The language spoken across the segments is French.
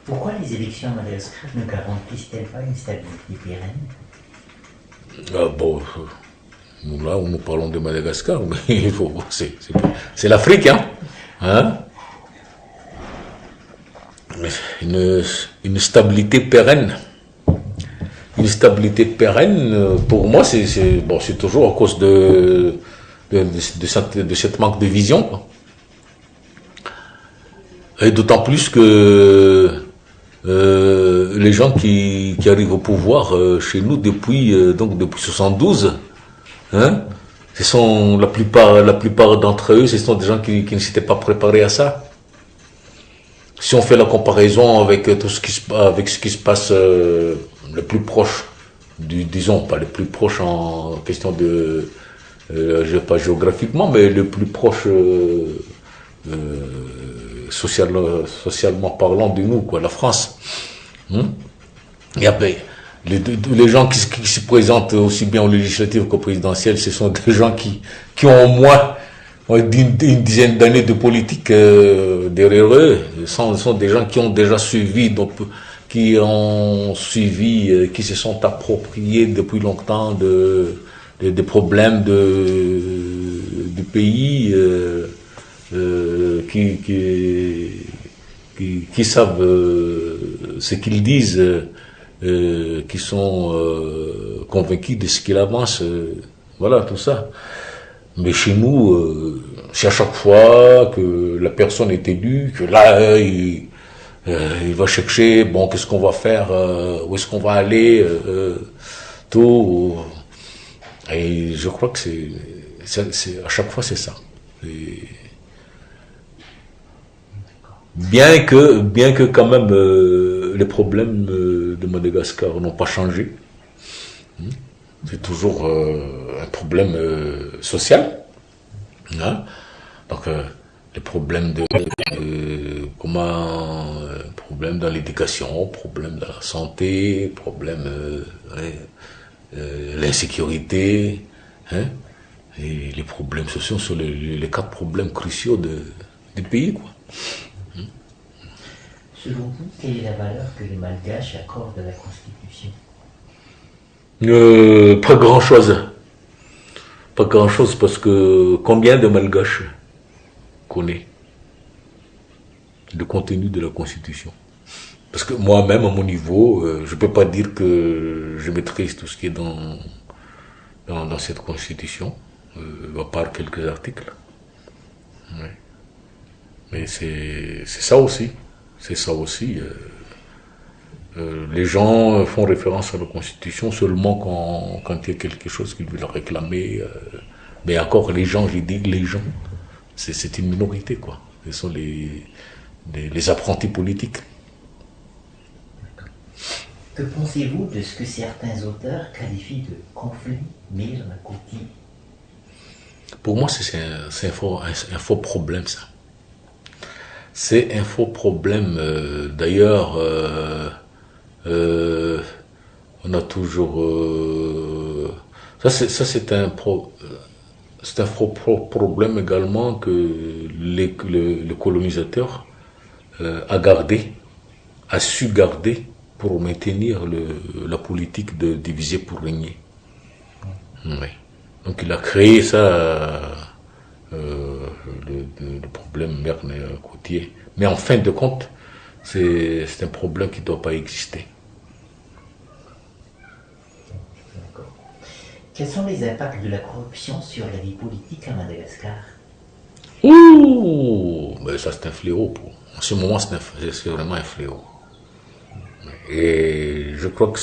Pourquoi les élections à Madagascar ne garantissent-elles pas une stabilité pérenne? Bon, nous là, nous parlons de Madagascar, mais c'est l'Afrique, hein, hein. Une stabilité pérenne. Une stabilité pérenne, pour moi, c'est toujours à cause de cette manque de vision, quoi. Et d'autant plus que les gens qui arrivent au pouvoir chez nous depuis 72, hein, ce sont la plupart d'entre eux, ce sont des gens qui ne s'étaient pas préparés à ça. Si on fait la comparaison avec avec ce qui se passe le plus proche disons pas le plus proche en question de pas géographiquement, mais le plus proche socialement parlant de nous, quoi, la France. Et après, les gens qui se présentent aussi bien aux législatives qu'aux présidentielles, ce sont des gens qui ont au moins une dizaine d'années de politique derrière eux. Ce sont des gens qui ont déjà suivi, donc qui se sont appropriés depuis longtemps des problèmes du pays, qui savent ce qu'ils disent, qui sont convaincus de ce qu'il avance, voilà, tout ça. Mais chez nous, c'est à chaque fois que la personne est élue, que là, il va chercher, bon, qu'est-ce qu'on va faire, où est-ce qu'on va aller, tout. Et je crois que à chaque fois, c'est ça. Bien que quand même les problèmes de Madagascar n'ont pas changé. C'est toujours un problème social. Hein? Donc les problèmes problèmes dans l'éducation, problèmes dans la santé, problèmes l'insécurité, hein? Et les problèmes sociaux sont les 4 problèmes cruciaux du pays, quoi. Selon vous, quelle est la valeur que les Malgaches accordent à la Constitution? Pas grand-chose. Pas grand-chose, parce que combien de Malgaches connaît le contenu de la Constitution? Parce que moi-même, à mon niveau, je peux pas dire que je maîtrise tout ce qui est dans cette Constitution, à part quelques articles. Ouais. Mais c'est ça aussi. C'est ça aussi. Les gens font référence à la Constitution seulement quand il y a quelque chose qu'ils veulent réclamer. Mais encore, les gens, j'ai dit les gens, c'est une minorité, quoi. Ce sont les apprentis politiques. Que pensez-vous de ce que certains auteurs qualifient de conflit Mir-Nakoti? Pour moi, c'est un faux problème, ça. C'est un faux problème. D'ailleurs, on a toujours... ça, c'est un faux problème également que le colonisateur a su garder pour maintenir la politique de diviser pour régner. Oui. Donc il a créé ça, le problème Mir-Nakoti. Mais en fin de compte, c'est un problème qui ne doit pas exister. D'accord. Quels sont les impacts de la corruption sur la vie politique à Madagascar? Ouh, mais ça c'est un fléau. En ce moment, c'est vraiment un fléau. Et je crois que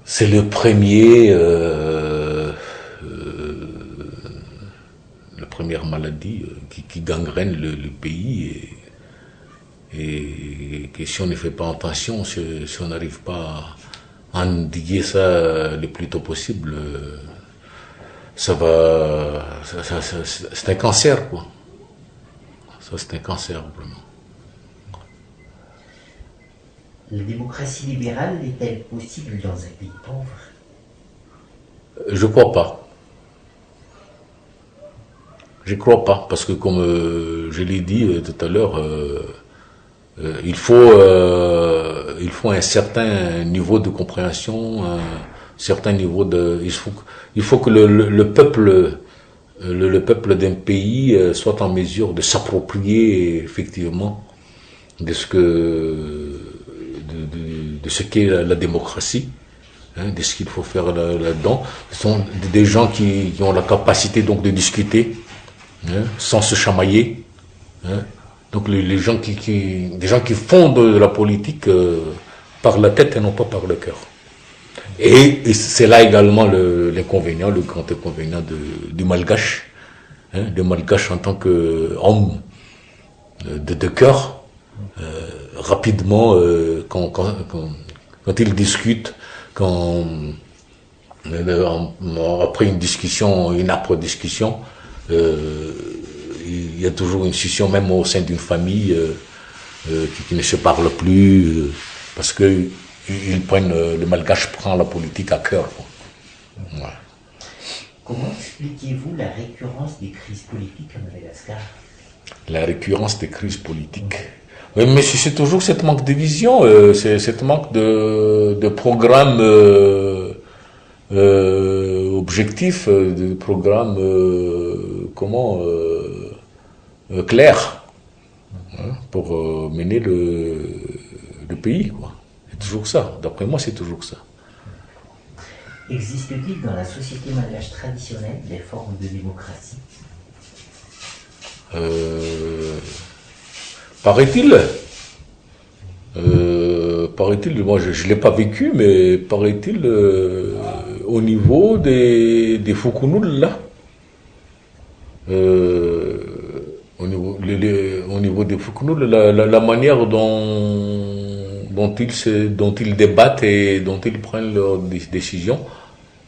c'est le premier, la première maladie qui gangrène le pays et que si on ne fait pas attention, si on n'arrive pas à endiguer ça le plus tôt possible, c'est un cancer, quoi. Ça, c'est un cancer, vraiment. La démocratie libérale est-elle possible dans un pays pauvre? Je crois pas. Je crois pas, parce que comme je l'ai dit tout à l'heure, il faut un certain niveau de compréhension, un certain niveau de, il faut que le peuple d'un pays soit en mesure de s'approprier effectivement de ce qu'est la démocratie, hein, de ce qu'il faut faire là-dedans. Ce sont des gens qui ont la capacité donc de discuter, hein, sans se chamailler, hein. Donc les gens des gens qui font de la politique par la tête et non pas par le cœur. Et c'est là également l'inconvénient, le grand inconvénient du malgache, hein, le malgache en tant qu'homme de cœur, rapidement, quand il discute, après une discussion, une âpre discussion, il y a toujours une scission, même au sein d'une famille qui ne se parle plus, parce que le malgache prend la politique à cœur. Ouais. Comment expliquez-vous la récurrence des crises politiques à Madagascar? La récurrence des crises politiques. Oui, mais c'est toujours cette manque de vision, cette manque de programme objectif, de programme clair, hein, pour mener le pays, quoi. C'est toujours ça. D'après moi, c'est toujours ça. Existe-t-il dans la société malgache traditionnelle des formes de démocratie? Paraît-il, moi je ne l'ai pas vécu, mais paraît-il, au niveau des Fukunul, là, au niveau des Fukunul, la manière dont ils débattent et dont ils prennent leurs décisions,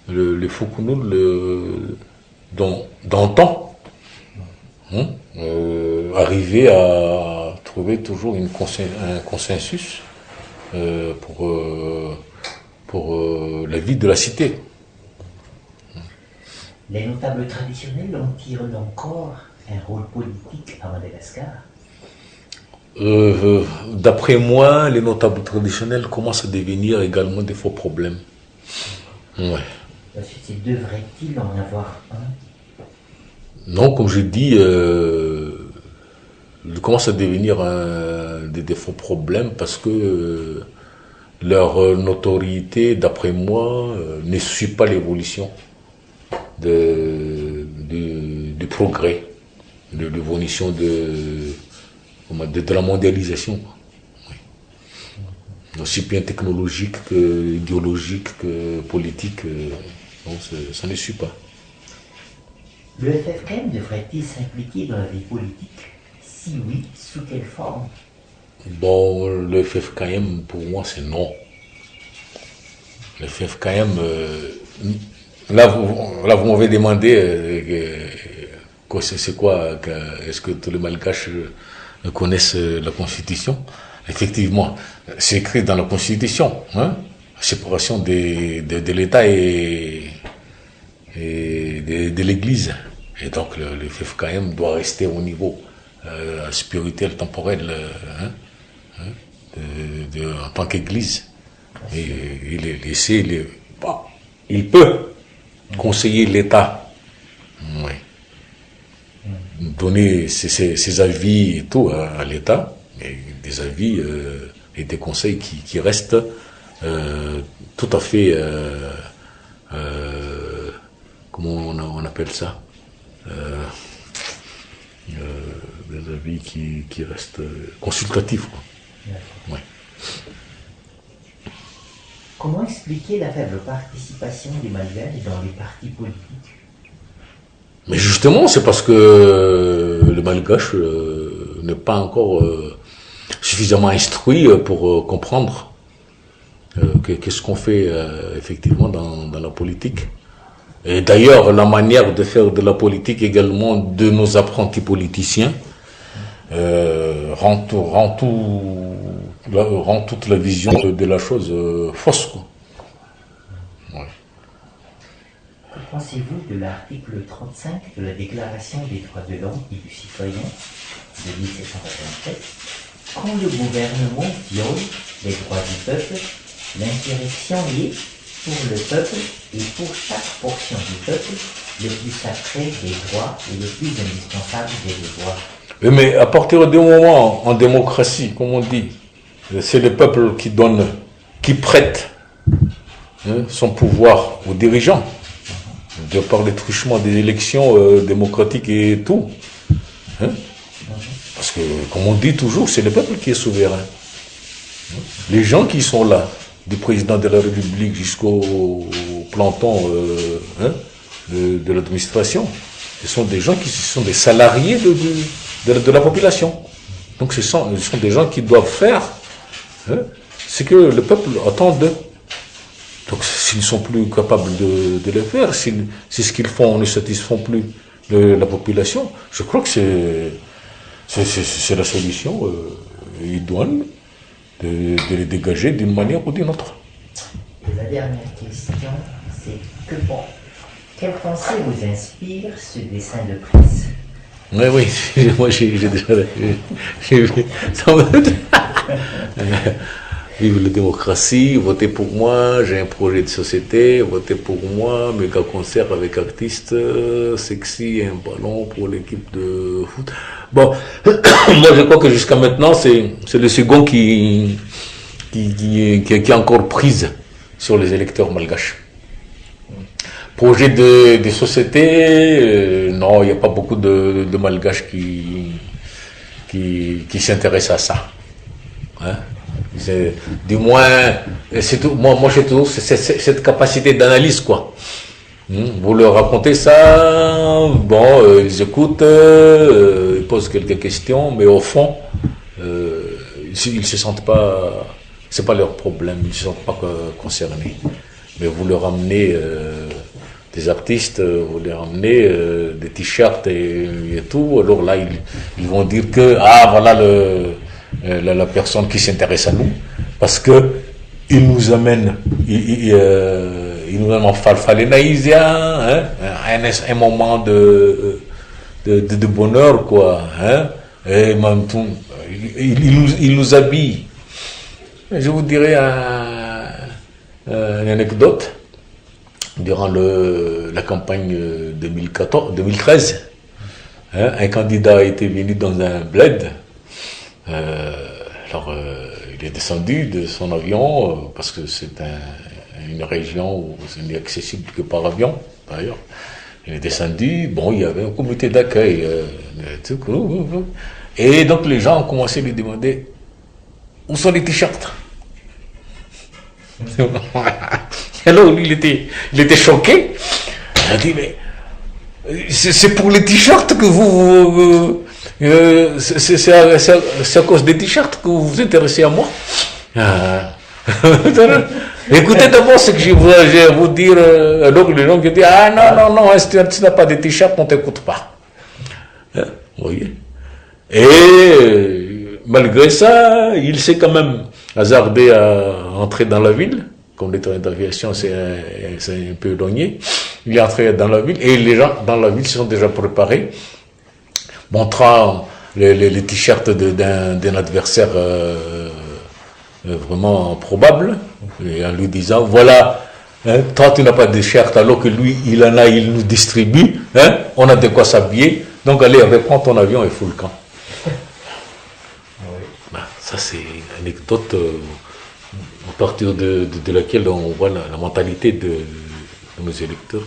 les Fukunul d'antan, hein, arriver à trouver toujours un consensus pour la vie de la cité. Les notables traditionnels ont-ils encore un rôle politique à Madagascar? D'après moi, les notables traditionnels commencent à devenir également des faux problèmes. Ouais. Devrait-il en avoir un? Non, comme je dis, ils commencent à devenir des faux problèmes parce que leur notoriété, d'après moi, ne suit pas l'évolution du progrès, de l'évolution de la mondialisation. Oui. Aussi bien technologique que idéologique que politique, non, ça ne suit pas. Le FFKM devrait-il s'impliquer dans la vie politique? Si oui, sous quelle forme? Bon, le FFKM, pour moi, c'est non. Le FFKM, là, vous m'avez demandé c'est quoi, est-ce que tous les Malgaches connaissent la Constitution? Effectivement, c'est écrit dans la Constitution, hein, la séparation de l'État et de l'Église. Et donc le FFKM doit rester au niveau spirituel, temporel, en tant qu'Église. Et il est laissé, il peut conseiller l'État, oui, donner ses avis et tout à l'État, et des avis et des conseils qui restent tout à fait, comment on appelle ça, des avis qui restent consultatifs, quoi. Ouais. Comment expliquer la faible participation des Malgaches dans les partis politiques? Mais justement, c'est parce que le Malgache n'est pas encore suffisamment instruit pour comprendre qu'est-ce qu'on fait effectivement dans la politique. Et d'ailleurs, la manière de faire de la politique également de nos apprentis politiciens rend toute la vision de la chose fausse, quoi. Ouais. Que pensez-vous de l'article 35 de la Déclaration des droits de l'homme et du citoyen de 1787 quand le gouvernement viole les droits du peuple, l'insurrection est, pour le peuple et pour chaque portion du peuple, le plus sacré des droits et le plus indispensable des devoirs. Oui, mais à partir du moment, en démocratie, comme on dit, c'est le peuple qui donne, qui prête son pouvoir aux dirigeants, de par les truchements des élections démocratiques et tout. Parce que, comme on dit toujours, c'est le peuple qui est souverain. Les gens qui sont là, du président de la République jusqu'au planton de l'administration, ce sont des gens qui sont des salariés de la population. Donc ce sont des gens qui doivent faire ce que le peuple attend d'eux. Donc s'ils ne sont plus capables de le faire, si ce qu'ils font ne satisfont plus la population, je crois que c'est la solution idoine de les dégager d'une manière ou d'une autre. Et la dernière question, c'est quelle pensée vous inspire ce dessin de presse? Oui, moi j'ai déjà vu. Vive la démocratie, votez pour moi, j'ai un projet de société, votez pour moi, méga concert avec artistes sexy et un ballon pour l'équipe de foot. Bon, moi je crois que jusqu'à maintenant c'est le second qui est encore prise sur les électeurs malgaches. Projet de société, non, il n'y a pas beaucoup de malgaches qui s'intéressent à ça. Hein? Du moins, c'est tout, moi j'ai toujours cette capacité d'analyse, quoi. Vous leur racontez ça, bon, ils écoutent, ils posent quelques questions, mais au fond, ils se sentent pas, c'est pas leur problème, ils se sentent pas concernés. Mais vous leur amenez des artistes, vous leur amenez des t-shirts et tout, alors là ils vont dire que voilà la personne qui s'intéresse à nous, parce que il nous amène en Falfalenaïsia, un moment de bonheur, quoi, et même tout, il nous habille. Je vous dirais une anecdote. Durant la campagne 2013, un candidat était venu dans un bled. Alors, il est descendu de son avion, parce que c'est une région où ce n'est accessible que par avion, d'ailleurs. Il est descendu, bon, il y avait un comité d'accueil. Et donc, les gens ont commencé à lui demander où sont les t-shirts. Alors, lui, il était choqué. Il a dit, mais c'est pour les t-shirts que vous c'est à cause des t-shirts que vous vous intéressez à moi. Écoutez d'abord ce que je vais vous dire. Donc les gens qui disent non, si tu n'as pas de t-shirt, on ne t'écoute pas. Vous voyez. Et malgré ça, il s'est quand même hasardé à entrer dans la ville. Comme les trains d'aviation, c'est un peu éloigné. Il est entré dans la ville et les gens dans la ville se sont déjà préparés, montrant les t-shirts d'un adversaire vraiment probable, et en lui disant, voilà, toi tu n'as pas de t-shirt alors que lui il en a, il nous distribue, on a de quoi s'habiller, donc allez, reprends ton avion et fous le camp. Ça c'est une anecdote à partir de laquelle on voit la mentalité de nos électeurs.